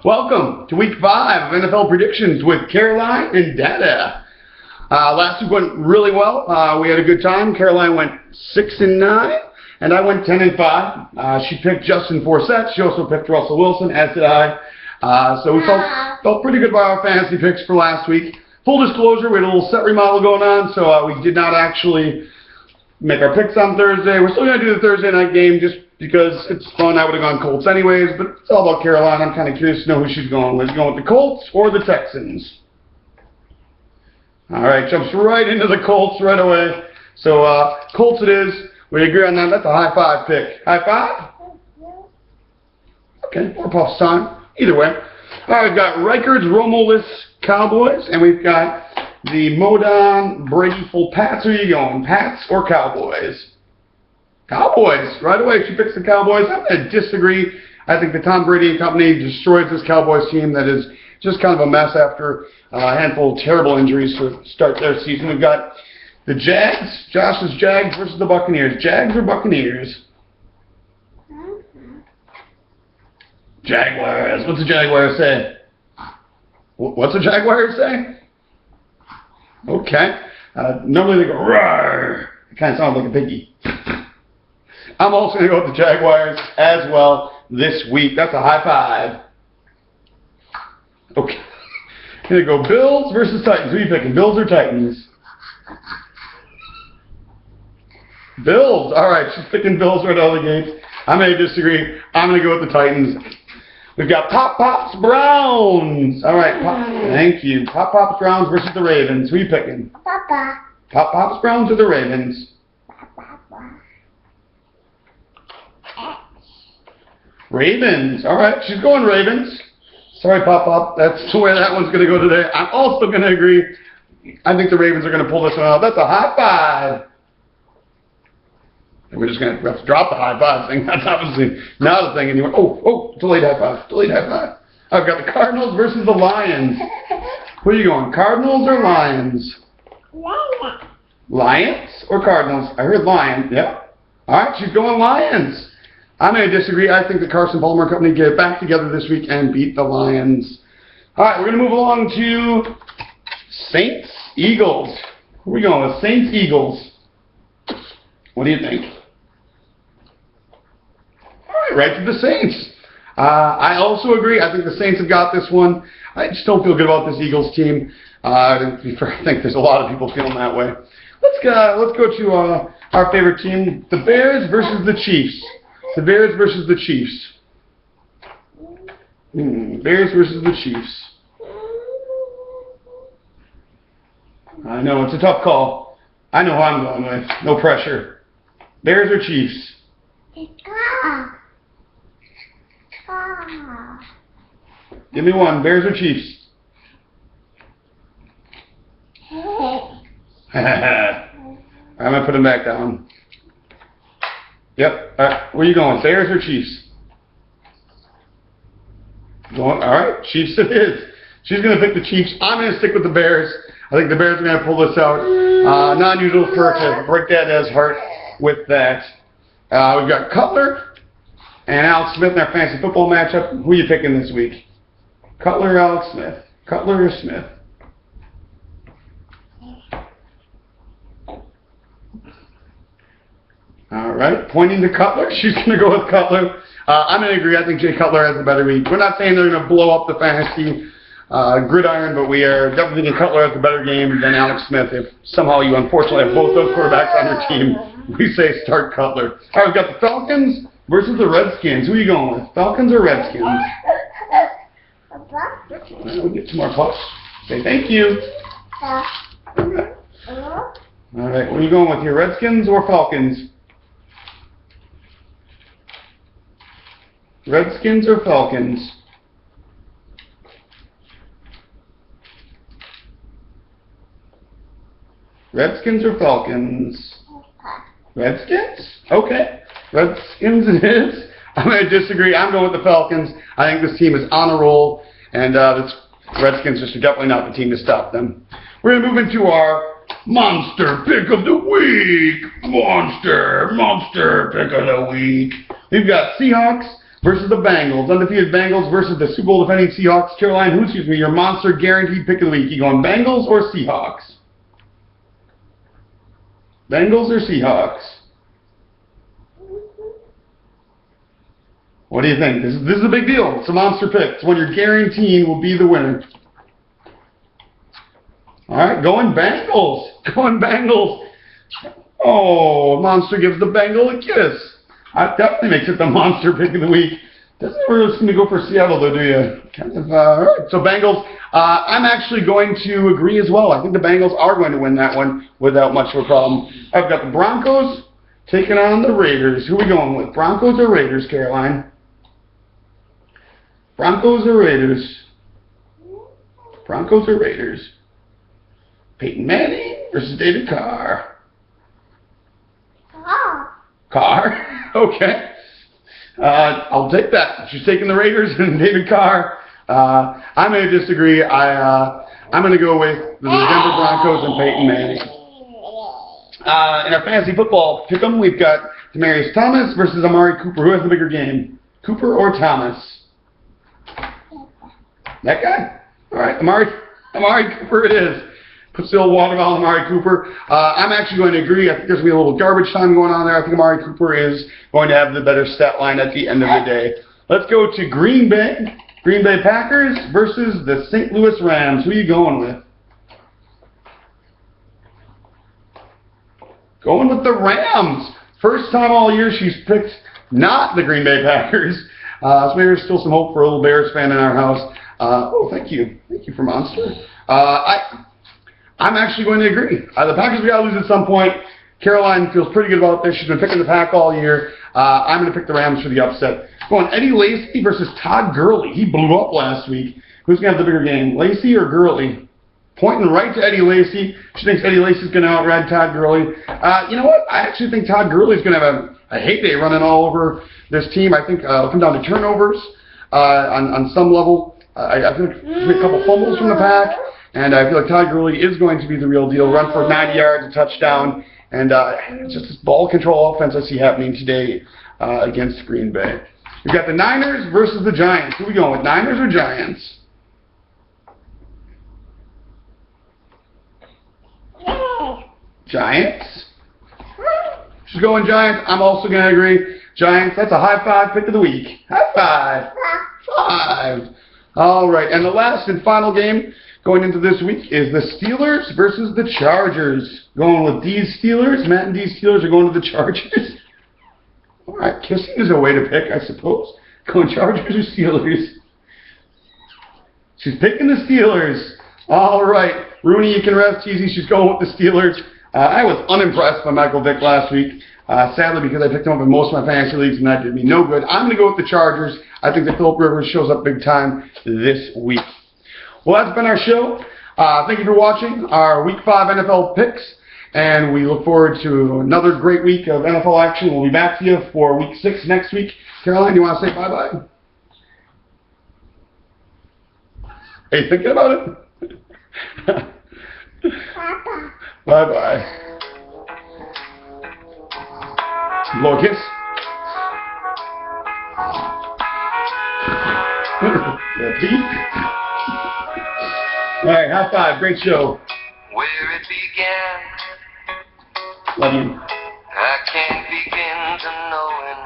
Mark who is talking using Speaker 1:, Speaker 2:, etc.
Speaker 1: Welcome to Week 5 of NFL Predictions with Caroline and Dada. Last week went really well. We had a good time. Caroline went 6-9, and I went 10-5. She picked Justin Forsett. She also picked Russell Wilson, as did I. So we felt pretty good about our fantasy picks for last week. Full disclosure, we had a little set remodel going on, so we did not actually make our picks on Thursday. We're still going to do the Thursday night game just because it's fun. I would have gone Colts anyways, but it's all about Caroline. I'm kind of curious to know who she's going with. Is she going with the Colts or the Texans? All right, jumps right into the Colts right away. So Colts it is. We agree on that. That's a high five pick. High five? Okay, 4 puffs time. Either way. All right, we've got Reichard's Romo-less Cowboys, and we've got the Modon Brady-ful Pats. Who are you going, Pats or Cowboys? Cowboys. Right away, she picks the Cowboys. I'm going to disagree. I think the Tom Brady and company destroys this Cowboys team that is just kind of a mess after a handful of terrible injuries to start their season. We've got the Jags, Josh's Jags versus the Buccaneers. Jags or Buccaneers? Jaguars. What's a Jaguar say? What's a Jaguar say? Okay. Normally they go, roar. It kind of sounds like a piggy. I'm also going to go with the Jaguars as well this week. That's a high five. Okay. I'm going to go Bills versus Titans. Who are you picking, Bills or Titans? Bills. All right, she's picking Bills right out of the gate. I'm going to disagree. I'm going to go with the Titans. We've got Pop Pops Browns. All right, thank you. Pop Pops Browns versus the Ravens. Who are you picking?
Speaker 2: Papa.
Speaker 1: Pop Pops Browns or the Ravens? Ravens. All right, she's going Ravens. Sorry, Pop Pop. That's the way that one's going to go today. I'm also going to agree. I think the Ravens are going to pull this one out. That's a high five. We're just going to have to drop the high five thing. That's obviously not a thing anymore. Oh, delayed high five. Delayed high five. I've got the Cardinals versus the Lions. Where are you going, Cardinals or Lions? Lions or Cardinals? I heard Lions. Yep. All right, she's going Lions. I'm going to disagree. I think the Carson Palmer Company get it back together this week and beat the Lions. All right, we're going to move along to Saints, Eagles. Where are we going with Saints, Eagles? What do you think? All right to the Saints. I also agree. I think the Saints have got this one. I just don't feel good about this Eagles team. I think there's a lot of people feeling that way. Let's go to our favorite team, the Bears versus the Chiefs. The Bears versus the Chiefs. Bears versus the Chiefs. I know, it's a tough call. I know who I'm going with. No pressure. Bears or Chiefs? Give me one. Bears or Chiefs? I'm going to put him back down. Yep. All right. Where are you going? Bears or Chiefs? All right. Chiefs it is. She's going to pick the Chiefs. I'm going to stick with the Bears. I think the Bears are going to pull this out. Not unusual for her to break Dada's heart with that. We've got Cutler and Alex Smith in our fantasy football matchup. Who are you picking this week? Cutler or Alex Smith? Cutler or Smith? All right, pointing to Cutler. She's going to go with Cutler. I'm going to agree. I think Jay Cutler has a better week. We're not saying they're going to blow up the fantasy gridiron, but we are definitely thinking Cutler has a better game than Alex Smith. If somehow you unfortunately have both those quarterbacks on your team, we say start Cutler. All right, we've got the Falcons versus the Redskins. Who are you going with? Falcons or Redskins? We'll get 2 more puffs. Say thank you. All right. All right, what are you going with here? Redskins or Falcons? Redskins or Falcons? Redskins or Falcons? Redskins? Okay. Redskins it is. I'm going to disagree. I'm going with the Falcons. I think this team is on a roll, and this Redskins just are definitely not the team to stop them. We're going to move into our Monster Pick of the Week. Monster Pick of the Week. We've got Seahawks versus the Bengals. Undefeated Bengals versus the Super Bowl defending Seahawks. Caroline, who's your monster guaranteed pick of the week? You going Bengals or Seahawks? Bengals or Seahawks? What do you think? This is a big deal. It's a monster pick. It's when you're guaranteeing will be the winner. All right, going Bengals. Going Bengals. Oh, monster gives the Bengal a kiss. That definitely makes it the monster pick of the week. Doesn't really seem to go for Seattle, though, do you? Kind of. All right, so Bengals. I'm actually going to agree as well. I think the Bengals are going to win that one without much of a problem. I've got the Broncos taking on the Raiders. Who are we going with? Broncos or Raiders, Caroline? Broncos or Raiders? Broncos or Raiders? Peyton Manning versus David Carr. Carr? Okay. I'll take that. She's taking the Raiders and David Carr. I'm going to disagree. I'm going to go with the Denver Broncos and Peyton Manning. In our fantasy football pick'em, we've got Demaryius Thomas versus Amari Cooper. Who has the bigger game? Cooper or Thomas? That guy? All right, Amari Cooper it is. Puts the old water on Amari Cooper. I'm actually going to agree. I think there's going to be a little garbage time going on there. I think Amari Cooper is going to have the better stat line at the end of the day. Let's go to Green Bay. Green Bay Packers versus the St. Louis Rams. Who are you going with? Going with the Rams. First time all year she's picked not the Green Bay Packers. So maybe there's still some hope for a little Bears fan in our house. Oh, thank you. Thank you for Monster. I'm actually going to agree. The Packers we got to lose at some point. Caroline feels pretty good about this. She's been picking the Pack all year. I'm going to pick the Rams for the upset. Going Eddie Lacy versus Todd Gurley. He blew up last week. Who's going to have the bigger game, Lacy or Gurley? Pointing right to Eddie Lacy. She thinks Eddie Lacy's going to outride Todd Gurley. You know what? I actually think Todd Gurley's going to have a heyday running all over this team. I think it'll come down to turnovers on some level. I think a couple fumbles from the Pack. And I feel like Todd Gurley is going to be the real deal. Run for 90 yards, a touchdown. And just this ball control offense I see happening today against Green Bay. We've got the Niners versus the Giants. Who are we going with, Niners or Giants? Giants? She's going Giants. I'm also going to agree. Giants, that's a high five pick of the week. High five. Five. All right, and the last and final game going into this week is the Steelers versus the Chargers. Going with D's Steelers. Matt and D's Steelers are going to the Chargers. All right, kissing is a way to pick, I suppose. Going Chargers or Steelers? She's picking the Steelers. All right, Rooney, you can rest easy. She's going with the Steelers. I was unimpressed by Michael Vick last week. Sadly, because I picked him up in most of my fantasy leagues, and that did me no good. I'm going to go with the Chargers. I think that Philip Rivers shows up big time this week. Well, that's been our show. Thank you for watching our Week 5 NFL picks, and we look forward to another great week of NFL action. We'll be back to you for Week 6 next week. Caroline, do you want to say bye-bye? Hey, thinking about it? Bye-bye. Blow a kiss. Alright, high five. Great show.
Speaker 2: Where it began,
Speaker 1: Love you.
Speaker 2: I can't begin to knowing.